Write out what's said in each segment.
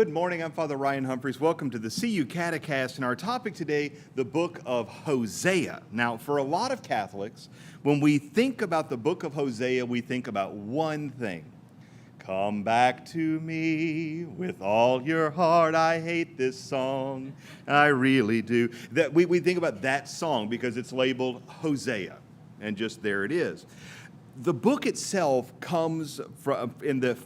Good morning. I'm Father Ryan Humphries. Welcome to the CU CateCast, and our topic today, the book of Hosea. Now, for a lot of Catholics, when we think about the book of Hosea, we think about one thing. Come back to me with all your heart. I hate this song. I really do. That we think about that song because it's labeled Hosea, and just there it is. The book itself comes from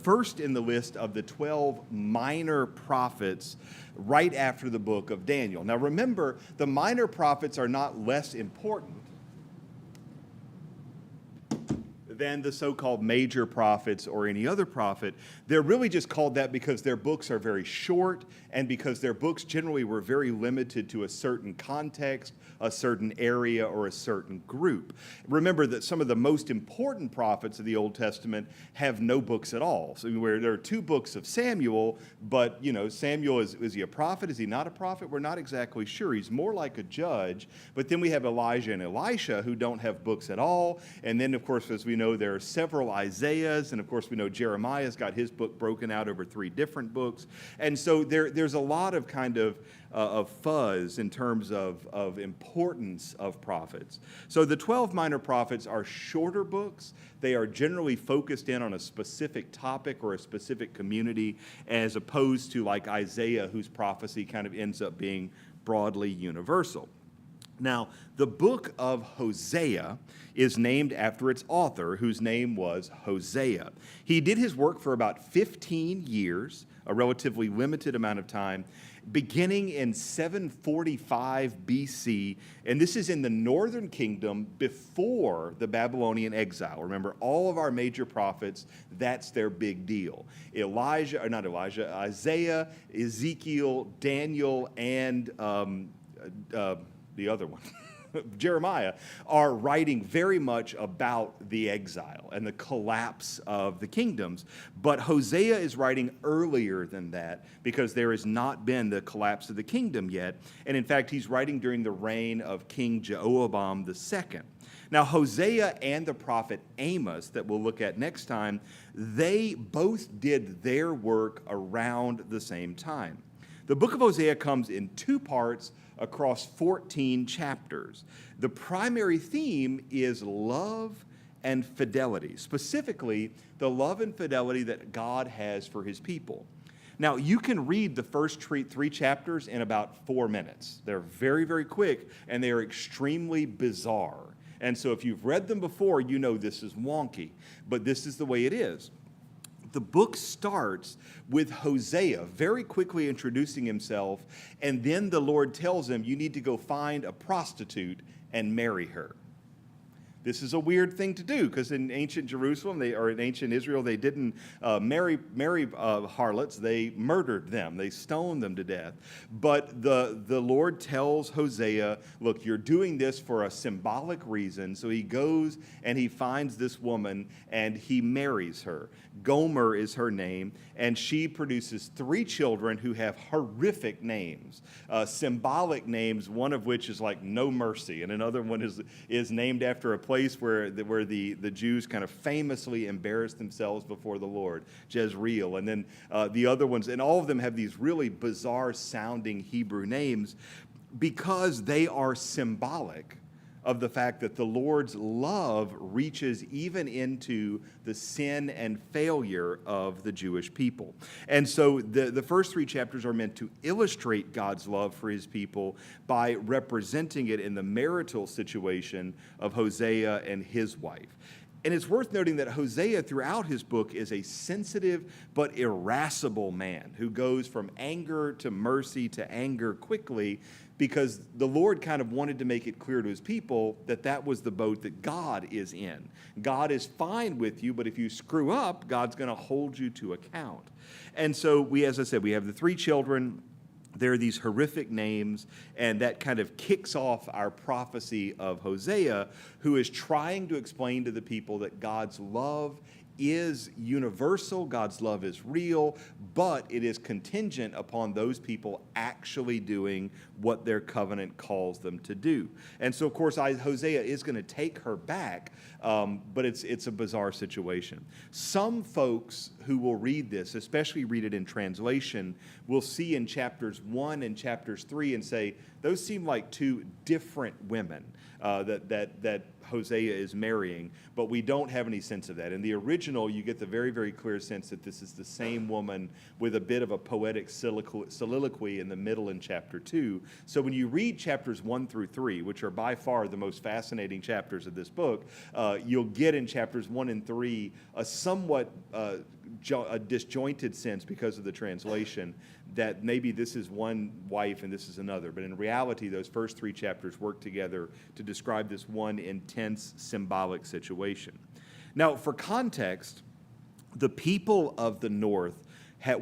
first in the list of the 12 minor prophets right after the book of Daniel. Now remember, the minor prophets are not less important than the so-called major prophets or any other prophet. They're really just called that because their books are very short and because their books generally were very limited to a certain context, a certain area, or a certain group. Remember that some of the most important prophets of the Old Testament have no books at all. So where there are two books of Samuel, but Samuel, is he a prophet? Is he not a prophet? We're not exactly sure. He's more like a judge. But then we have Elijah and Elisha who don't have books at all. And then, of course, as we know, there are several Isaiahs, and of course we know Jeremiah's got his book broken out over 3 different books. And so there's a lot of kind of fuzz in terms of importance of prophets. So the 12 minor prophets are shorter books. They are generally focused in on a specific topic or a specific community, as opposed to like Isaiah, whose prophecy kind of ends up being broadly universal. Now, the book of Hosea is named after its author, whose name was Hosea. He did his work for about 15 years, a relatively limited amount of time, beginning in 745 BC, and this is in the northern kingdom before the Babylonian exile. Remember, all of our major prophets, that's their big deal. Isaiah, Ezekiel, Daniel, and the other one, Jeremiah, are writing very much about the exile and the collapse of the kingdoms. But Hosea is writing earlier than that because there has not been the collapse of the kingdom yet. And in fact, he's writing during the reign of King Jehoram II. Now, Hosea and the prophet Amos, that we'll look at next time, they both did their work around the same time. The book of Hosea comes in 2 parts across 14 chapters. The primary theme is love and fidelity, specifically the love and fidelity that God has for his people. Now, you can read the first 3 chapters in about 4 minutes. They're very, very quick, and they are extremely bizarre. And so if you've read them before, you know this is wonky, but this is the way it is. The book starts with Hosea very quickly introducing himself, and then the Lord tells him, you need to go find a prostitute and marry her. This is a weird thing to do because in ancient Jerusalem, or in ancient Israel, they didn't marry harlots. They murdered them. They stoned them to death. But the Lord tells Hosea, look, you're doing this for a symbolic reason. So he goes and he finds this woman and he marries her. Gomer is her name, and she produces 3 children who have horrific names, symbolic names, one of which is like No Mercy, and another one is named after a place where the Jews kind of famously embarrassed themselves before the Lord, Jezreel. And then the other ones, and all of them have these really bizarre sounding Hebrew names because they are symbolic of the fact that the Lord's love reaches even into the sin and failure of the Jewish people. And so the first 3 chapters are meant to illustrate God's love for his people by representing it in the marital situation of Hosea and his wife. And it's worth noting that Hosea throughout his book is a sensitive but irascible man who goes from anger to mercy to anger quickly, because the Lord kind of wanted to make it clear to his people that that was the boat that God is in. God is fine with you, but if you screw up, God's going to hold you to account. And so as I said, we have the 3 children. There are these horrific names, and that kind of kicks off our prophecy of Hosea, who is trying to explain to the people that God's love is universal, God's love is real, but it is contingent upon those people actually doing what their covenant calls them to do. And so, of course, Hosea is going to take her back, but it's a bizarre situation. Some folks who will read this, especially read it in translation, will see in chapters 1 and chapters 3 and say, those seem like two different women that Hosea is marrying, but we don't have any sense of that. In the original, you get the very, very clear sense that this is the same woman with a bit of a poetic soliloquy in the middle in chapter 2. So when you read chapters 1 through 3, which are by far the most fascinating chapters of this book, you'll get in chapters 1 and 3 a somewhat a disjointed sense because of the translation that maybe this is one wife and this is another. But in reality, those first 3 chapters work together to describe this one intense symbolic situation. Now, for context, the people of the north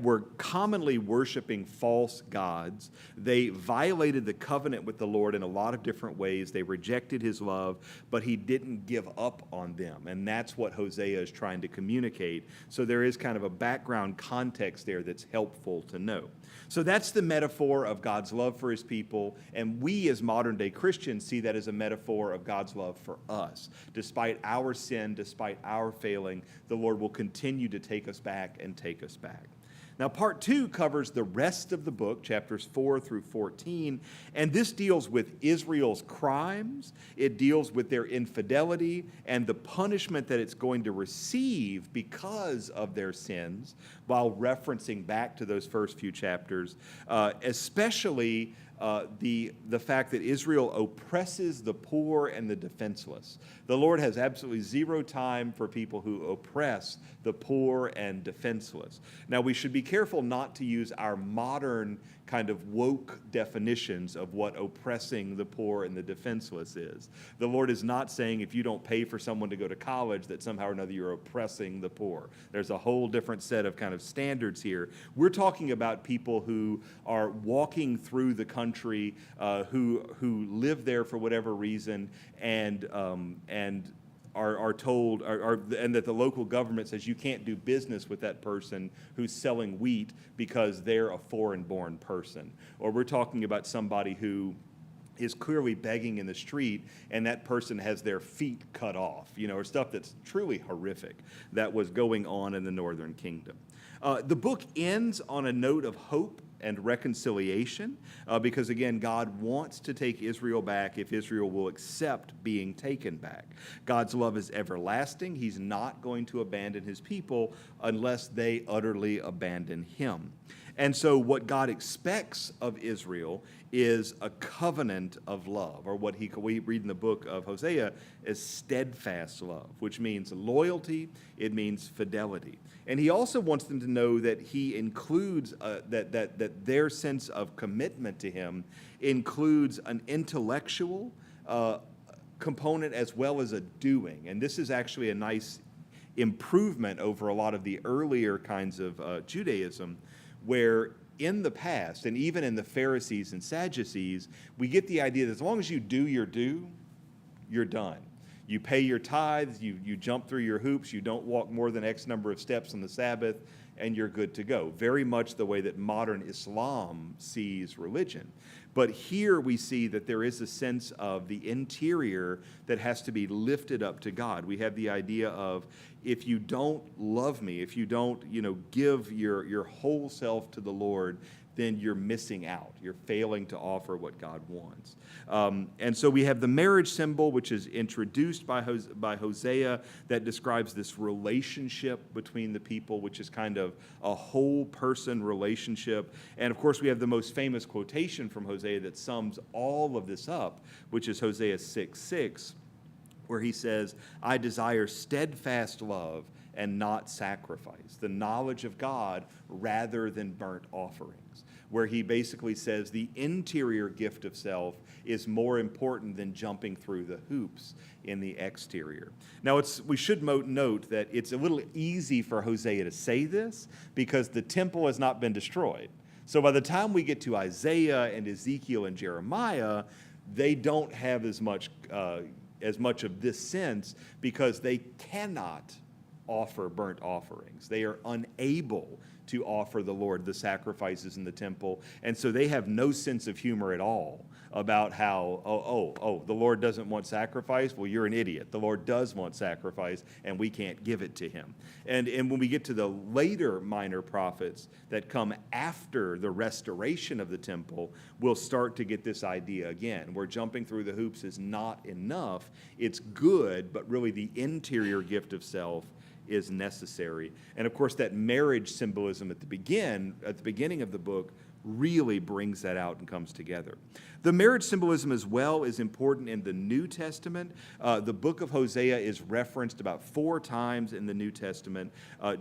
were commonly worshiping false gods. They violated the covenant with the Lord in a lot of different ways. They rejected his love, but he didn't give up on them. And that's what Hosea is trying to communicate. So there is kind of a background context there that's helpful to know. So that's the metaphor of God's love for his people. And we as modern day Christians see that as a metaphor of God's love for us. Despite our sin, despite our failing, the Lord will continue to take us back and take us back. Now, part 2 covers the rest of the book, chapters 4 through 14, and this deals with Israel's crimes. It deals with their infidelity and the punishment that it's going to receive because of their sins, while referencing back to those first few chapters, especially the fact that Israel oppresses the poor and the defenseless. The Lord has absolutely zero time for people who oppress the poor and defenseless. Now, we should be careful not to use our modern kind of woke definitions of what oppressing the poor and the defenseless is. The Lord is not saying if you don't pay for someone to go to college that somehow or another you're oppressing the poor. There's a whole different set of kind of standards here. We're talking about people who are walking through the country, who live there for whatever reason, and are told, and that the local government says you can't do business with that person who's selling wheat because they're a foreign-born person. Or we're talking about somebody who is clearly begging in the street and that person has their feet cut off, or stuff that's truly horrific that was going on in the northern kingdom. The book ends on a note of hope and reconciliation, because again, God wants to take Israel back if Israel will accept being taken back. God's love is everlasting. He's not going to abandon his people unless they utterly abandon him. And so what God expects of Israel is a covenant of love, or what we read in the book of Hosea as steadfast love, which means loyalty, it means fidelity. And he also wants them to know that he includes, that their sense of commitment to him includes an intellectual component as well as a doing. And this is actually a nice improvement over a lot of the earlier kinds of Judaism, where in the past, and even in the Pharisees and Sadducees, we get the idea that as long as you do your due, you're done. You pay your tithes, you jump through your hoops, you don't walk more than X number of steps on the Sabbath, and you're good to go. Very much the way that modern Islam sees religion. But here we see that there is a sense of the interior that has to be lifted up to God. We have the idea of, if you don't love me, if you don't, give your whole self to the Lord, then you're missing out. You're failing to offer what God wants. And so we have the marriage symbol, which is introduced by Hosea, that describes this relationship between the people, which is kind of a whole person relationship. And of course, we have the most famous quotation from Hosea that sums all of this up, which is Hosea 6:6, where he says, I desire steadfast love and not sacrifice, the knowledge of God rather than burnt offerings, where he basically says the interior gift of self is more important than jumping through the hoops in the exterior. Now, we should note that it's a little easy for Hosea to say this because the temple has not been destroyed. So by the time we get to Isaiah and Ezekiel and Jeremiah, they don't have as much of this sense because they cannot offer burnt offerings. They are unable to offer the Lord the sacrifices in the temple. And so they have no sense of humor at all about how, the Lord doesn't want sacrifice. Well, you're an idiot. The Lord does want sacrifice, and we can't give it to him. And when we get to the later minor prophets that come after the restoration of the temple, we'll start to get this idea again, where jumping through the hoops is not enough. It's good, but really the interior gift of self is necessary. And of course, that marriage symbolism at the beginning of the book really brings that out and comes together. The marriage symbolism as well is important in the New Testament. The book of Hosea is referenced about 4 times in the New Testament.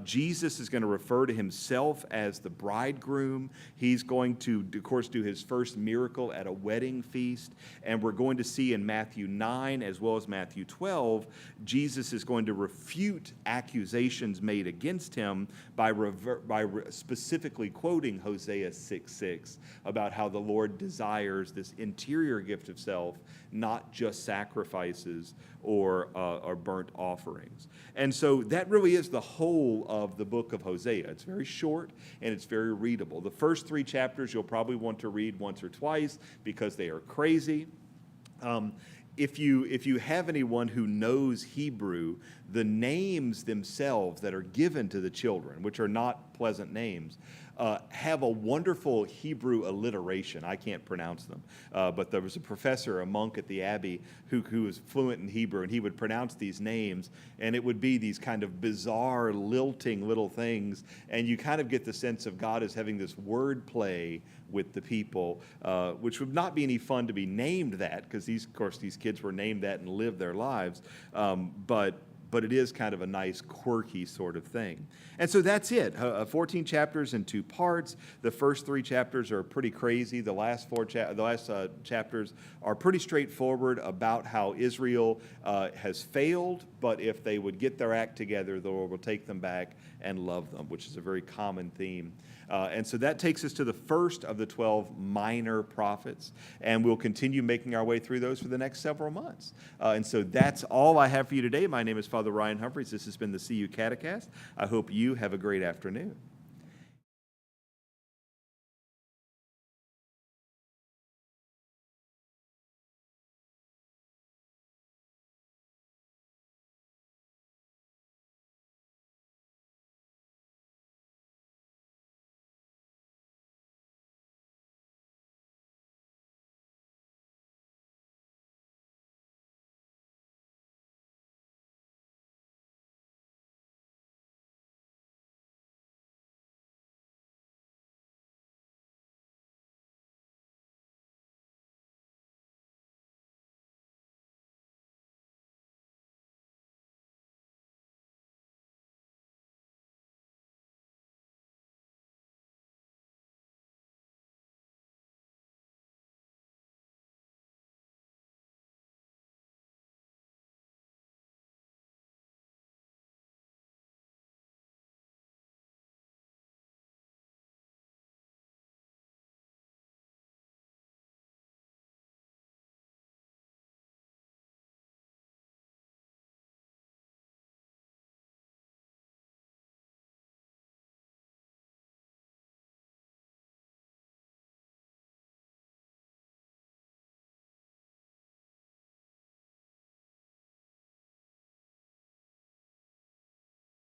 Jesus is going to refer to himself as the bridegroom. He's going to, of course, do his first miracle at a wedding feast. And we're going to see in Matthew 9 as well as Matthew 12, Jesus is going to refute accusations made against him by specifically quoting Hosea 6:6 about how the Lord desires this interior gift of self, not just sacrifices or burnt offerings. And so that really is the whole of the book of Hosea. It's very short and it's very readable. The first 3 chapters you'll probably want to read once or twice because they are crazy. If you have anyone who knows Hebrew, the names themselves that are given to the children, which are not pleasant names, have a wonderful Hebrew alliteration. I can't pronounce them, but there was a professor, a monk at the Abbey, who was fluent in Hebrew, and he would pronounce these names, and it would be these kind of bizarre, lilting little things, and you kind of get the sense of God as having this word play with the people, which would not be any fun to be named that, because these kids were named that and lived their lives, but it is kind of a nice, quirky sort of thing. And so that's it. 14 chapters in 2 parts. The first 3 chapters are pretty crazy. The last chapters are pretty straightforward about how Israel has failed, but if they would get their act together, the Lord will take them back and love them, which is a very common theme. And so that takes us to the first of the 12 minor prophets, and we'll continue making our way through those for the next several months. And so that's all I have for you today. My name is Father Ryan Humphries. This has been the CU CateCast. I hope you have a great afternoon.